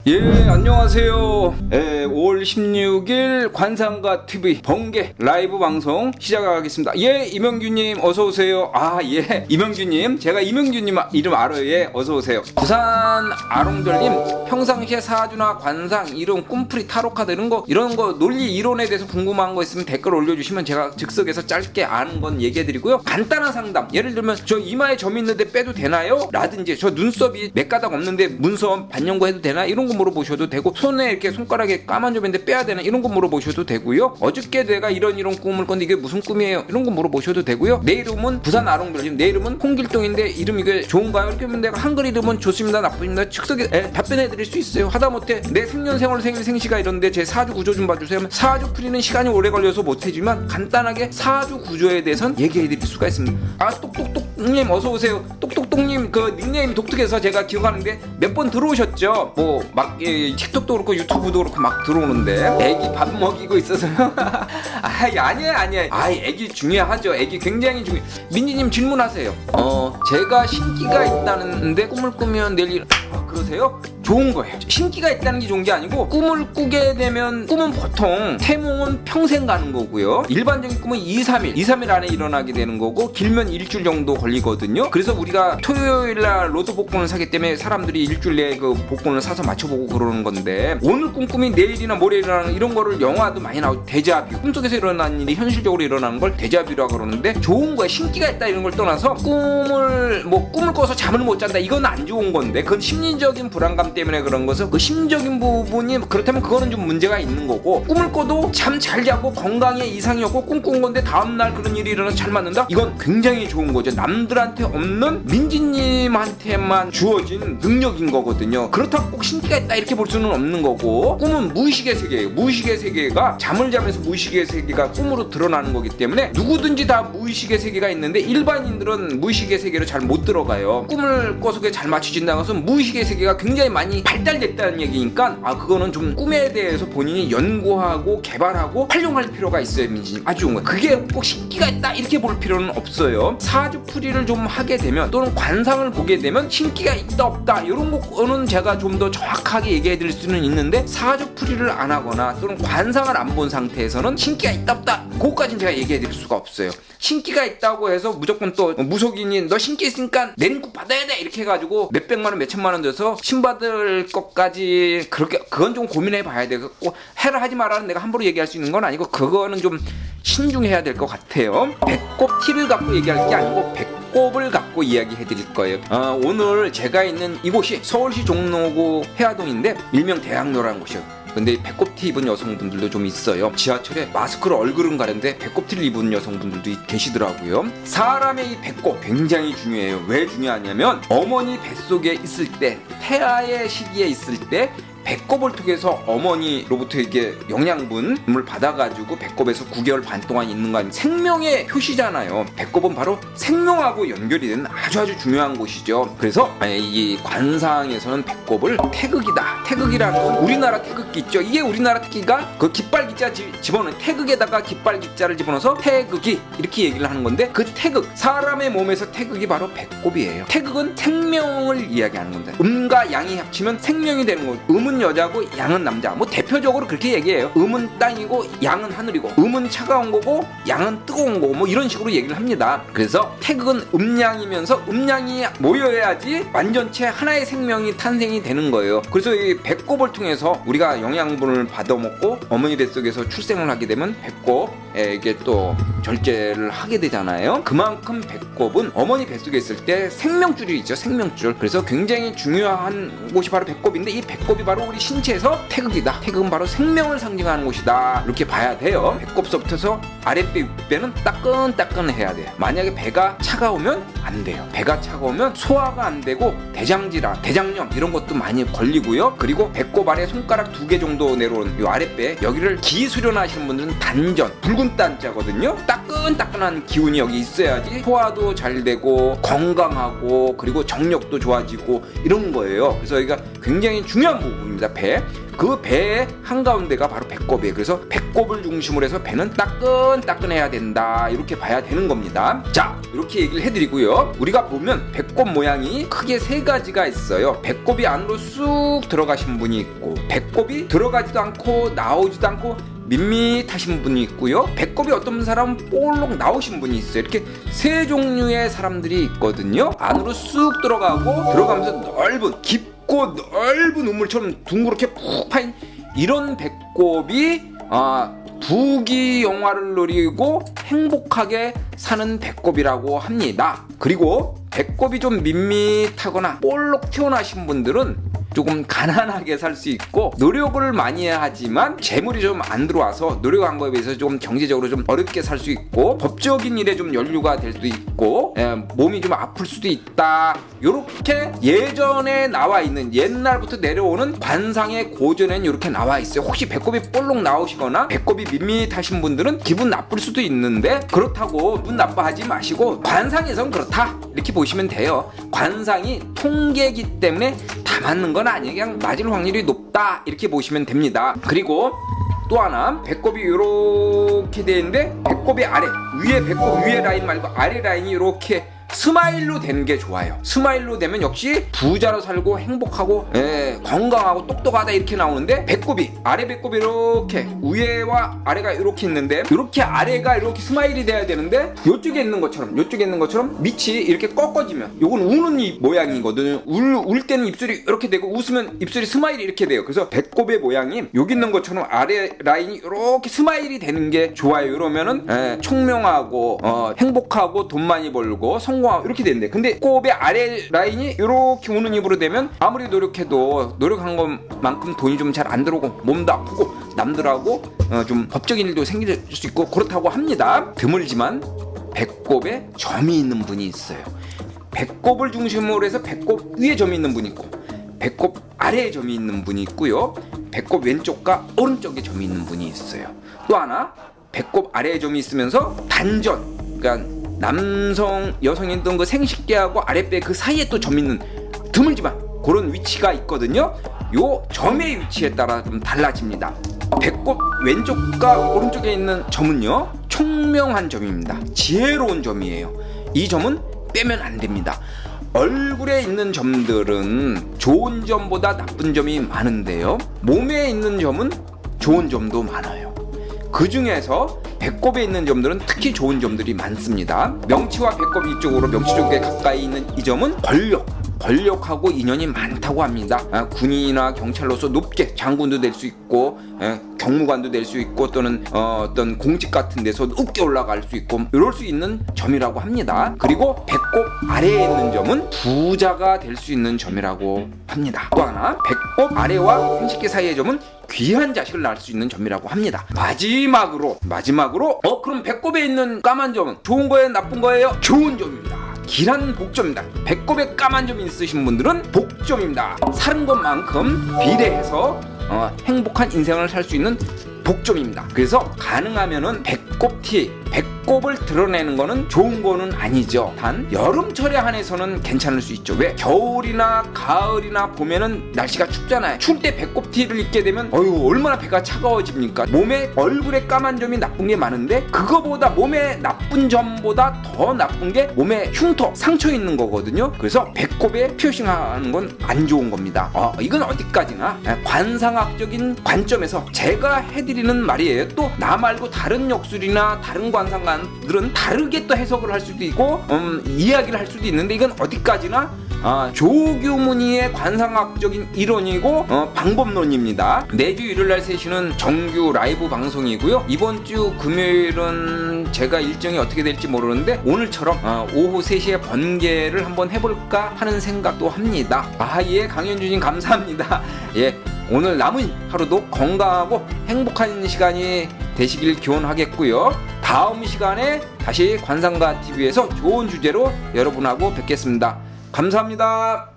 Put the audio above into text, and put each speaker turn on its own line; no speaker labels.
안녕하세요. 5월 16일 관상가 TV 번개 라이브 방송 시작하겠습니다. 이명규님 어서오세요. 이명규님, 제가 이명규님 이름 알아요. 어서오세요. 부산 아롱돌님, 평상시에 사주나 관상, 이론, 꿈풀이, 타로카드 이런 거 논리 이론에 대해서 궁금한 거 있으면 댓글 올려주시면 제가 즉석에서 짧게 아는 건 얘기해드리고요. 간단한 상담, 예를 들면 저 이마에 점 있는데 빼도 되나요? 라든지 저 눈썹이 몇 가닥 없는데 문서 반영고 해도 되나? 이런 거 물어보셔도 되고, 손에 이렇게 손가락에 까만 점 있는데 빼야 되나? 이런 거 물어보셔도 되고요. 어저께 내가 이런 꿈을 꿨는데 이게 무슨 꿈이에요? 이런 거 물어보셔도 되고요. 내 이름은 부산 아롱돌님, 내 이름은 홍길동인데 이름 이게 좋은가요? 이렇게 하면 내가 한글 이름은 좋습니다, 나쁩니다, 즉석에 답변해드릴 수 있어요. 하다못해 내 생년생월 생일 생시가 이런데 제 사주 구조 좀 봐주세요. 사주 풀이는 시간이 오래 걸려서 못해지만 간단하게 사주 구조에 대해선 얘기해드릴 수가 있습니다. 똑똑똑님 어서오세요. 똑똑똑님 그 닉네임 독특해서 제가 기억하는데 몇 번 들어오셨죠? 틱톡도 그렇고 유튜브도 그렇고 막 들어오는데 애기 밥 먹이고 있어서요. 아니에요. 애기 중요하죠. 애기 굉장히 중요해요. 민지님 질문하세요. 제가 신기가 있다는데 꿈을 꾸면 내일 일... 그러세요? 좋은 거예요. 신기가 있다는 게 좋은 게 아니고, 꿈을 꾸게 되면, 꿈은 보통 태몽은 평생 가는 거고요. 일반적인 꿈은 2-3일 안에 일어나게 되는 거고, 길면 일주일 정도 걸리거든요. 그래서 우리가 토요일날 로또 복권을 사기 때문에 사람들이 일주일 내에 그 복권을 사서 맞춰보고 그러는 건데, 오늘 꿈꾸면 내일이나 모레 일어나는 이런 거를 영화도 많이 나오고, 데자뷰, 꿈속에서 일어나는 일이 현실적으로 일어나는 걸 데자뷰라고 그러는데, 좋은 거예요. 신기가 있다 이런 걸 떠나서 꿈을 꿔서 잠을 못 잔다, 이건 안 좋은 건데, 그건 심리적인 불안감 때문에 그런 것은, 그 심적인 부분이 그렇다면 그거는 좀 문제가 있는 거고, 꿈을 꿔도 잠 잘 자고 건강에 이상이 없고 꿈꾼 건데 다음날 그런 일이 일어나서 잘 맞는다? 이건 굉장히 좋은 거죠. 남들한테 없는 민지님한테만 주어진 능력인 거거든요. 그렇다고 꼭 신기가 있다 이렇게 볼 수는 없는 거고, 꿈은 무의식의 세계예요. 무의식의 세계가 잠을 자면서 무의식의 세계가 꿈으로 드러나는 거기 때문에 누구든지 다 무의식의 세계가 있는데, 일반인들은 무의식의 세계로 잘 못 들어가요. 꿈을 꿔서 그게 잘 맞춰진다는 것은 무의식의 세계가 굉장히 많이 발달됐다는 얘기니까, 그거는 좀 꿈에 대해서 본인이 연구하고 개발하고 활용할 필요가 있어요. 민지님 아주 좋은 거예요. 그게 꼭 신기가 있다 이렇게 볼 필요는 없어요. 사주풀이를 좀 하게 되면, 또는 관상을 보게 되면 신기가 있다 없다 이런 거는 제가 좀 더 정확하게 얘기해 드릴 수는 있는데, 사주풀이를 안 하거나 또는 관상을 안 본 상태에서는 신기가 있다 없다 그거까지는 제가 얘기해 드릴 수가 없어요. 신기가 있다고 해서 무조건 또 무속인이 너 신기 있으니까 내년국 받아야 돼 이렇게 해가지고 몇백만원 몇천만원 줘서 신받을 것까지, 그건 좀 고민해 봐야 되겠고, 해라 하지 마라는 내가 함부로 얘기할 수 있는 건 아니고, 그거는 좀 신중해야 될 것 같아요. 배꼽 티를 갖고 얘기할 게 아니고 배꼽을 갖고 이야기해 드릴 거예요. 오늘 제가 있는 이곳이 서울시 종로구 해화동인데 일명 대학로라는 곳이에요. 근데 배꼽티 입은 여성분들도 좀 있어요. 지하철에 마스크로 얼굴은 가렸는데 배꼽티를 입은 여성분들도 계시더라고요. 사람의 이 배꼽 굉장히 중요해요. 왜 중요하냐면, 어머니 뱃속에 있을 때, 태아의 시기에 있을 때 배꼽을 통해서 어머니로부터 이게 영양분을 받아가지고 배꼽에서 9개월 반 동안 있는 거 아니면 생명의 표시잖아요. 배꼽은 바로 생명하고 연결이 되는 아주 중요한 곳이죠. 그래서 이 관상에서는 배꼽을 태극이다, 태극이라는 것은 우리나라 태극기 있죠. 이게 우리나라 태극기가 그 깃발기자 집어넣은 태극에다가 깃발기자를 집어넣어서 태극이 이렇게 얘기를 하는 건데, 그 태극, 사람의 몸에서 태극이 바로 배꼽이에요. 태극은 생명을 이야기하는 건데, 음과 양이 합치면 생명이 되는 거예요. 음은 여자고 양은 남자, 대표적으로 그렇게 얘기해요. 음은 땅이고 양은 하늘이고, 음은 차가운 거고 양은 뜨거운 거고, 이런 식으로 얘기를 합니다. 그래서 태극은 음양이면서 음양이 모여야지 완전체 하나의 생명이 탄생이 되는 거예요. 그래서 이 배꼽을 통해서 우리가 영양분을 받아먹고 어머니 뱃속에서 출생을 하게 되면 배꼽에 이게 또 절제를 하게 되잖아요. 그만큼 배꼽은 어머니 뱃속에 있을 때 생명줄이 있죠. 생명줄. 그래서 굉장히 중요한 곳이 바로 배꼽인데, 이 배꼽이 바로 우리 신체에서 태극이다. 태극은 바로 생명을 상징하는 곳이다. 이렇게 봐야 돼요. 배꼽서부터서 아랫배, 윗배는 따끈따끈해야 돼요. 만약에 배가 차가우면 안 돼요. 배가 차가우면 소화가 안 되고 대장질환, 대장염 이런 것도 많이 걸리고요. 그리고 배꼽 아래 손가락 2개 정도 내려온 이 아랫배, 여기를 기수련하시는 분들은 단전, 붉은 단자거든요. 따끈따끈한 기운이 여기 있어야지 소화도 잘 되고 건강하고, 그리고 정력도 좋아지고 이런 거예요. 그래서 여기가 굉장히 중요한 부분입니다. 배. 그 배의 한가운데가 바로 배꼽이에요. 그래서 배꼽을 중심으로 해서 배는 따끈따끈해야 된다, 이렇게 봐야 되는 겁니다. 자, 이렇게 얘기를 해드리고요. 우리가 보면 배꼽 모양이 크게 세 가지가 있어요. 배꼽이 안으로 쑥 들어가신 분이 있고, 배꼽이 들어가지도 않고 나오지도 않고 밋밋하신 분이 있고요. 배꼽이 어떤 사람은 볼록 나오신 분이 있어요. 이렇게 세 종류의 사람들이 있거든요. 안으로 쑥 들어가고 들어가면서 깊고 넓은 우물처럼 둥그렇게 푹 파인 이런 배꼽이 부귀 영화를 누리고 행복하게 사는 배꼽이라고 합니다. 그리고 배꼽이 좀 밋밋하거나 볼록 튀어나신 분들은 조금 가난하게 살 수 있고, 노력을 많이 하지만 재물이 좀 안 들어와서 노력한 거에 비해서 좀 경제적으로 좀 어렵게 살 수 있고, 법적인 일에 좀 연루가 될 수도 있고, 몸이 좀 아플 수도 있다. 요렇게 예전에 나와 있는, 옛날부터 내려오는 관상의 고전에는 이렇게 나와 있어요. 혹시 배꼽이 볼록 나오시거나 배꼽이 밋밋하신 분들은 기분 나쁠 수도 있는데, 그렇다고 눈 나빠하지 마시고 관상에선 그렇다, 이렇게 보시면 돼요. 관상이 통계이기 때문에 다 맞는 건 아니에요. 그냥 맞을 확률이 높다, 이렇게 보시면 됩니다. 그리고 또 하나, 배꼽이 이렇게 되어 있는데, 배꼽이 아래, 위에 배꼽 위에 라인 말고 아래 라인이 이렇게 스마일로 되는 게 좋아요. 스마일로 되면 역시 부자로 살고 행복하고 건강하고 똑똑하다, 이렇게 나오는데, 배꼽이 아래 배꼽이 이렇게 위에와 아래가 이렇게 있는데, 이렇게 아래가 이렇게 스마일이 돼야 되는데, 요쪽에 있는 것처럼 밑이 이렇게 꺾어지면 요건 우는 이 모양이거든요. 울 때는 입술이 이렇게 되고, 웃으면 입술이 스마일이 이렇게 돼요. 그래서 배꼽의 모양이 여기 있는 것처럼 아래 라인이 이렇게 스마일이 되는 게 좋아요. 이러면은 총명하고 행복하고 돈 많이 벌고 성공하고 이렇게 되는데, 근데 꼽의 아래 라인이 이렇게 우는 입으로 되면 아무리 노력해도 노력한 것만큼 돈이 좀 잘 안 들어오고 몸도 아프고 남들하고 좀 법적인 일도 생길 수 있고 그렇다고 합니다. 드물지만 배꼽에 점이 있는 분이 있어요. 배꼽을 중심으로 해서 배꼽 위에 점이 있는 분이 있고, 배꼽 아래에 점이 있는 분이 있고요. 배꼽 왼쪽과 오른쪽에 점이 있는 분이 있어요. 또 하나, 배꼽 아래에 점이 있으면서 단전, 그러니까 남성, 여성이든 그 생식기하고 아랫배 그 사이에 또 점 있는, 드물지만 그런 위치가 있거든요. 요 점의 위치에 따라 좀 달라집니다. 배꼽 왼쪽과 오른쪽에 있는 점은요, 총명한 점입니다. 지혜로운 점이에요. 이 점은 빼면 안 됩니다. 얼굴에 있는 점들은 좋은 점보다 나쁜 점이 많은데요, 몸에 있는 점은 좋은 점도 많아요. 그 중에서 배꼽에 있는 점들은 특히 좋은 점들이 많습니다. 명치와 배꼽 이쪽으로, 명치 쪽에 가까이 있는 이 점은 권력하고 인연이 많다고 합니다. 군인이나 경찰로서 높게 장군도 될 수 있고, 경무관도 될 수 있고, 또는 어떤 공직 같은 데서 높게 올라갈 수 있고, 이럴 수 있는 점이라고 합니다. 그리고 배꼽 아래에 있는 점은 부자가 될 수 있는 점이라고 합니다. 또 하나, 배꼽 아래와 생식기 사이의 점은 귀한 자식을 낳을 수 있는 점이라고 합니다. 마지막으로 그럼 배꼽에 있는 까만 점은 좋은 거예요, 나쁜 거예요? 좋은 점입니다. 길한 복점입니다. 배꼽에 까만 점이 있으신 분들은 복점입니다. 사는 것만큼 비례해서 행복한 인생을 살 수 있는 복점입니다. 그래서 가능하면은 배꼽을 드러내는 거는 좋은 거는 아니죠. 단 여름철에 한해서는 괜찮을 수 있죠. 왜? 겨울이나 가을이나 봄에는 날씨가 춥잖아요. 추울 때 배꼽티를 입게 되면 얼마나 배가 차가워집니까? 몸에, 얼굴에 까만 점이 나쁜 게 많은데, 그거보다 몸에 나쁜 점보다 더 나쁜 게 몸에 흉터, 상처 있는 거거든요. 그래서 배꼽에 피어싱하는 건 안 좋은 겁니다. 이건 어디까지나 관상학적인 관점에서 제가 해드리는 말이에요. 또 나 말고 다른 역술이나 다른 관상가들은 다르게 또 해석을 할 수도 있고 이야기를 할 수도 있는데, 이건 어디까지나 조규무늬의 관상학적인 이론이고 방법론입니다. 매주 일요일날 3시는 정규 라이브 방송이고요. 이번 주 금요일은 제가 일정이 어떻게 될지 모르는데, 오늘처럼 오후 3시에 번개를 한번 해볼까 하는 생각도 합니다. 예, 강현주님 감사합니다. 예, 오늘 남은 하루도 건강하고 행복한 시간이 되시길 기원하겠고요. 다음 시간에 다시 관상가TV에서 좋은 주제로 여러분하고 뵙겠습니다. 감사합니다.